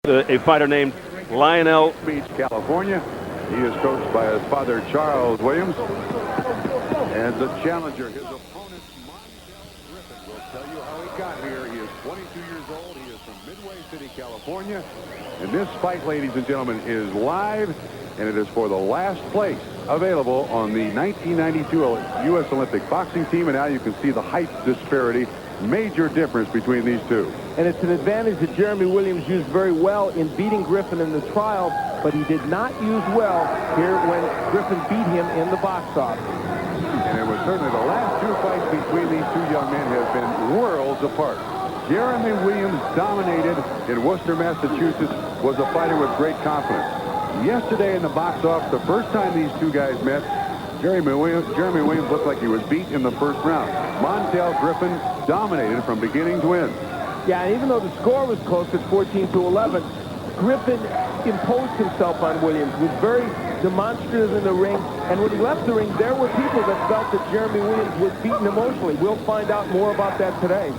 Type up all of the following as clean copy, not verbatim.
A fighter named Lionel Beach, California. He is coached by his father, Charles Williams. And the challenger, his opponent, Montell Griffin, will tell you how he got here. He is 22 years old. He is from Midway City, California. And this fight, ladies and gentlemen, is live, and it is for the last place available on the 1992 U.S. Olympic boxing team. And now you can see the height disparity. Major difference between these two. And it's an advantage that Jeremy Williams used very well in beating Griffin in the trial, but he did not use well here when Griffin beat him in the box office. And it was certainly the last two fights between these two young men have been worlds apart. Jeremy Williams dominated in Worcester, Massachusetts, was a fighter with great confidence. Yesterday in the box office, the first time these two guys met, Jeremy Williams looked like he was beat in the first round. Montell Griffin dominated from beginning to end. Yeah, and even though the score was close at 14-11, Griffin imposed himself on Williams, was very demonstrative in the ring, and when he left the ring, there were people that felt that Jeremy Williams was beaten emotionally. We'll find out more about that today.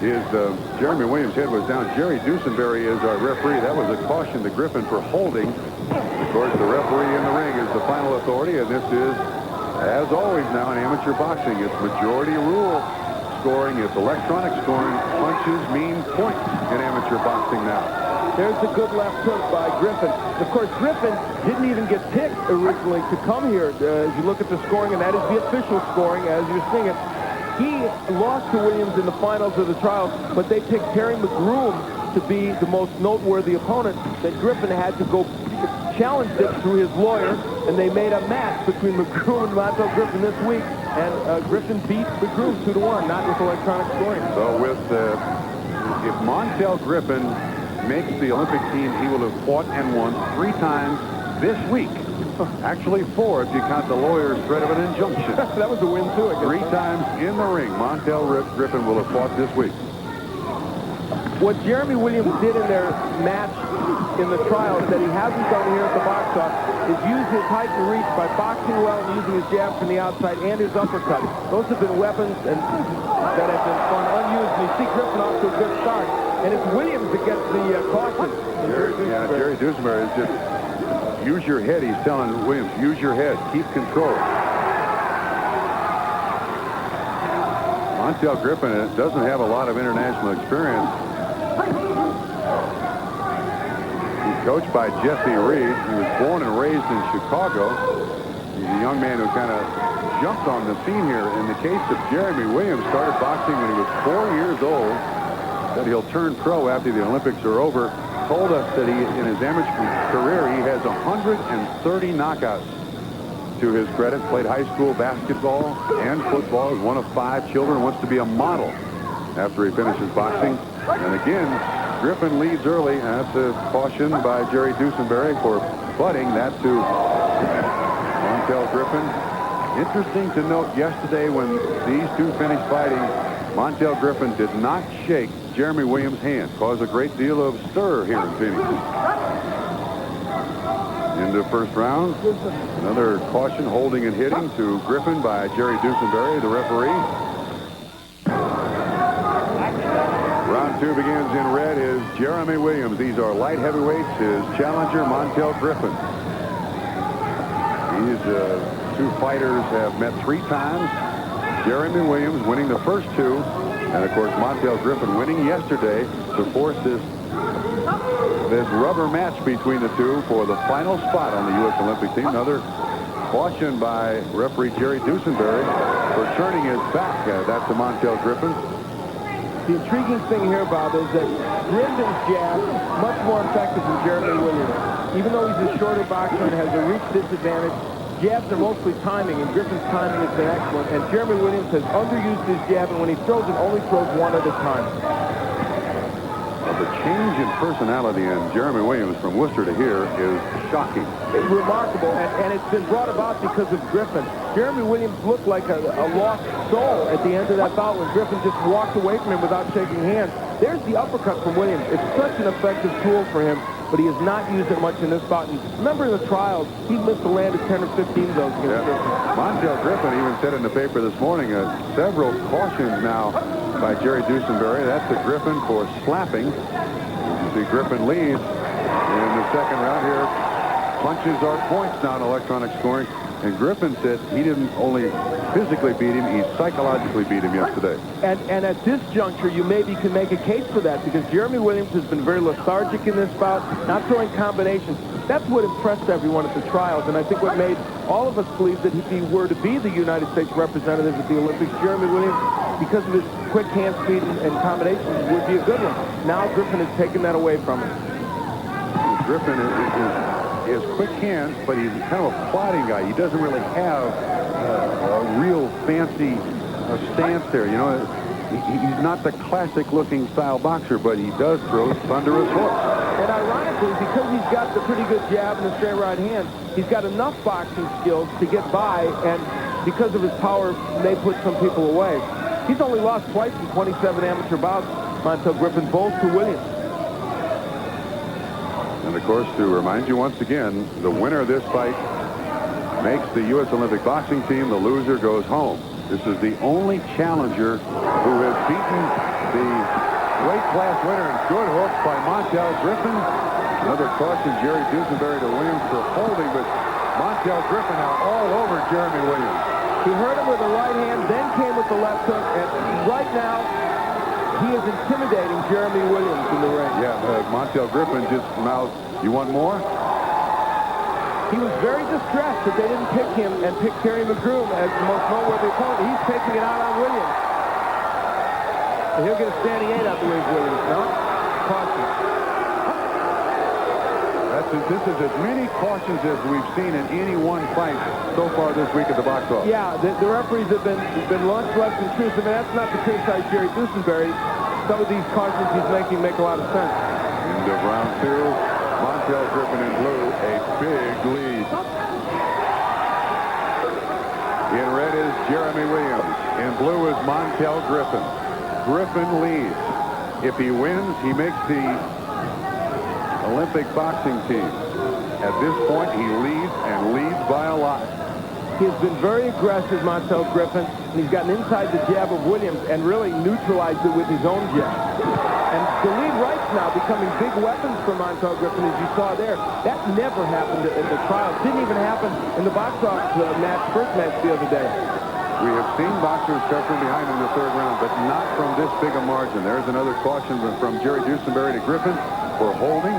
Jeremy Williams' head was down. Jerry Dusenberry is our referee. That was a caution to Griffin for holding. Of course, the referee in the ring is the final authority, and this is, as always now in amateur boxing, it's majority rule scoring. It's electronic scoring. Punches mean points in amateur boxing now. There's a good left hook by Griffin. Of course, Griffin didn't even get picked originally to come here. As you look at the scoring, and that is the official scoring as you're seeing it. He lost to Williams in the finals of the trial, but they picked Terry McGroom to be the most noteworthy opponent. Then Griffin had to go challenge it through his lawyer, and they made a match between McGroom and Montell Griffin this week, and Griffin beat McGroom 2-1, not with electronic scoring. So if Montell Griffin makes the Olympic team, he will have fought and won 3 times this week. Actually 4 if you count the lawyer's threat of an injunction. That was a win too, I guess. 3 times in the ring. Montell Griffin will have fought this week. What Jeremy Williams did in their match in the trials that he hasn't done here at the box office is use his height and reach by boxing well and using his jab from the outside and his uppercut. Those have been weapons that have been fun unused. And you see Griffin off to a good start. And it's Williams that gets the caution. Jerry Dusenberry is just use your head. He's telling Williams, use your head. Keep control. Montell Griffin doesn't have a lot of international experience. He's coached by Jesse Reed. He was born and raised in Chicago. He's a young man who kind of jumped on the scene here. In the case of Jeremy Williams, started boxing when he was 4 years old. Said he'll turn pro after the Olympics are over. Told us that in his amateur career, he has 130 knockouts to his credit. Played high school basketball and football. He's one of 5 children. Wants to be a model after he finishes boxing. And again, Griffin leads early. That's a caution by Jerry Dusenberry for butting that to Montell Griffin. Interesting to note yesterday when these two finished fighting, Montell Griffin did not shake Jeremy Williams' hand. Caused a great deal of stir here in Phoenix. Into first round. Another caution, holding and hitting to Griffin by Jerry Dusenberry, the referee. Round 2 begins in red is Jeremy Williams. These are light heavyweights. His challenger, Montell Griffin. These 2 fighters have met 3 times. Jeremy Williams winning the first 2. And, of course, Montell Griffin winning yesterday to force this rubber match between the two for the final spot on the U.S. Olympic team. Another caution by referee Jerry Dusenberry for turning his back. That's to Montell Griffin. The intriguing thing here, Bob, is that Griffin's jab is much more effective than Jeremy Williams. Even though he's a shorter boxer and has a reach disadvantage, jabs are mostly timing, and Griffin's timing has been excellent. And Jeremy Williams has underused his jab, and when he throws it, only throws one at a time. Well, the change in personality in Jeremy Williams from Worcester to here is shocking. It's remarkable, and it's been brought about because of Griffin. Jeremy Williams looked like a lost soul at the end of that bout when Griffin just walked away from him without shaking hands. There's the uppercut from Williams. It's such an effective tool for him, but he has not used it much in this bout. And remember in the trials, he missed a land of 10 or 15 of those against Griffin. Montell Griffin even said in the paper this morning, several cautions now by Jerry Dusenberry. That's a Griffin for slapping. See, Griffin leads in the second round here. Punches are points now in electronic scoring. And Griffin said he didn't only physically beat him, he psychologically beat him yesterday. And at this juncture, you maybe can make a case for that because Jeremy Williams has been very lethargic in this bout, not throwing combinations. That's what impressed everyone at the trials, and I think what made all of us believe that if he were to be the United States representative at the Olympics, Jeremy Williams, because of his quick hand speed and combinations, would be a good one. Now Griffin has taken that away from him. Griffin is quick hands, but he's kind of a plodding guy. He doesn't really have a real fancy stance there. You know, he's not the classic-looking style boxer, but he does throw thunderous hooks. And ironically, because he's got the pretty good jab and the straight right hand, he's got enough boxing skills to get by, and because of his power, may put some people away. He's only lost twice in 27 amateur bouts, Montell Griffin, both to Williams. And, of course, to remind you once again, the winner of this fight makes the U.S. Olympic boxing team. The loser goes home. This is the only challenger who has beaten the weight class winner. And good hook by Montell Griffin. Another caution, Jerry Dusenberry to Williams for holding, but Montell Griffin now all over Jeremy Williams. He hurt him with the right hand, then came with the left hook, and right now he is intimidating Jeremy Williams in the ring. Yeah, Montell Griffin just mouthed, "You want more?" He was very distressed that they didn't pick him and pick Terry McGroom as the most noteworthy opponent. He's taking it out on Williams. And he'll get a standing 8 out the way of Williams. No? Caution. This is as many cautions as we've seen in any one fight so far this week at the box office. Yeah, the referees have been lunch, left, and truth. I mean, that's not to criticize Jerry Dusenberry. Some of these cautions he's making make a lot of sense. End of round 2. Montell Griffin in blue, a big lead. In red is Jeremy Williams. In blue is Montell Griffin. Griffin leads. If he wins, he makes the Olympic boxing team. At this point, he leads and leads by a lot. He has been very aggressive, Montell Griffin, and he's gotten inside the jab of Williams and really neutralized it with his own jab. And the lead rights now becoming big weapons for Montell Griffin, as you saw there. That never happened in the trials. Didn't even happen in the box office first match the other day. We have seen boxers start from behind in the third round, but not from this big a margin. There's another caution from Jerry Dusenberry to Griffin for holding.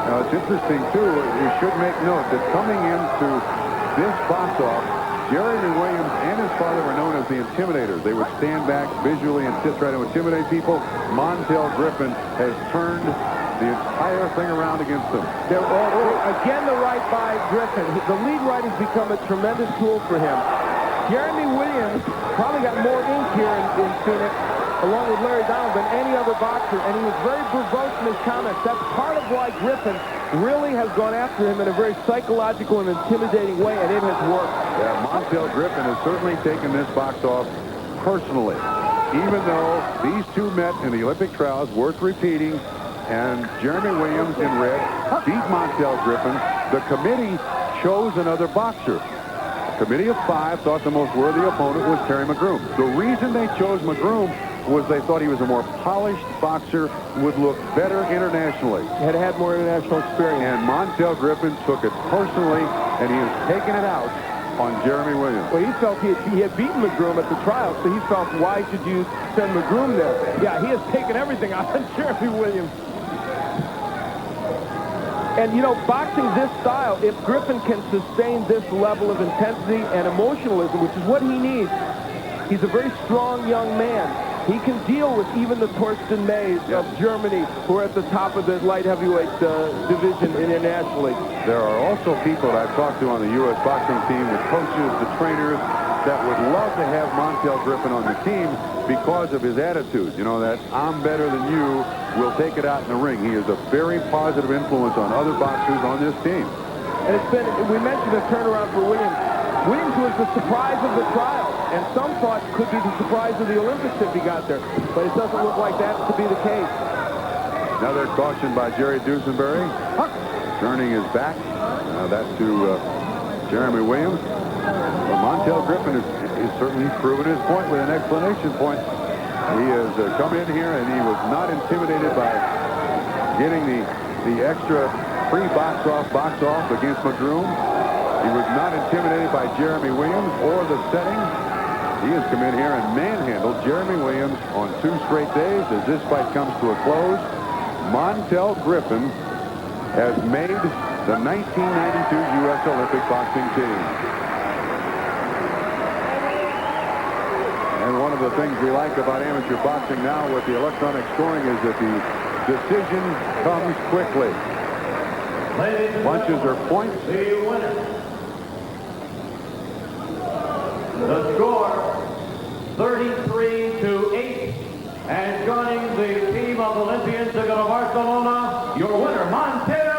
Now, it's interesting, too, we should make note that coming into this box-off, Jeremy Williams and his father were known as the Intimidators. They would stand back visually and try to intimidate people. Montell Griffin has turned the entire thing around against them. Again, the right by Griffin. The lead right has become a tremendous tool for him. Jeremy Williams probably got more ink here in Phoenix, along with Larry Donald, than any other boxer, and he was very verbose in his comments. That's part of why Griffin really has gone after him in a very psychological and intimidating way, and it has worked. Yeah, Montell Griffin has certainly taken this box off personally, even though these two met in the Olympic trials, worth repeating, and Jeremy Williams in red beat Montell Griffin. The committee chose another boxer. A committee of 5 thought the most worthy opponent was Terry McGroom. The reason they chose McGroom was they thought he was a more polished boxer, would look better internationally. Had more international experience. And Montell Griffin took it personally, and he has taken it out on Jeremy Williams. Well, he felt he had beaten McGroom at the trial, so he felt, why should you send McGroom there? Yeah, he has taken everything out on Jeremy Williams. And, you know, boxing this style, if Griffin can sustain this level of intensity and emotionalism, which is what he needs, he's a very strong young man. He can deal with even the Torsten Mays of Germany, who are at the top of the light heavyweight division internationally. There are also people that I've talked to on the U.S. boxing team, the coaches, the trainers, that would love to have Montell Griffin on the team because of his attitude. You know, that I'm better than you, will take it out in the ring. He is a very positive influence on other boxers on this team. And it's been, we mentioned a turnaround for Williams. Williams was the surprise of the trial, and some thought could be the surprise of the Olympics if he got there. But it doesn't look like that to be the case. Another caution by Jerry Dusenberry. Turning his back. That to Jeremy Williams. Well, Montell Griffin has certainly proven his point with an explanation point. He has come in here, and he was not intimidated by getting the extra free box off against Madroom. He was not intimidated by Jeremy Williams or the setting. He has come in here and manhandled Jeremy Williams on 2 straight days. As this fight comes to a close, Montell Griffin has made the 1992 U.S. Olympic boxing team. And one of the things we like about amateur boxing now with the electronic scoring is that the decision comes quickly. Punches or points. The winner. The score, 33-8. And joining the team of Olympians to go to Barcelona, your winner, Montell.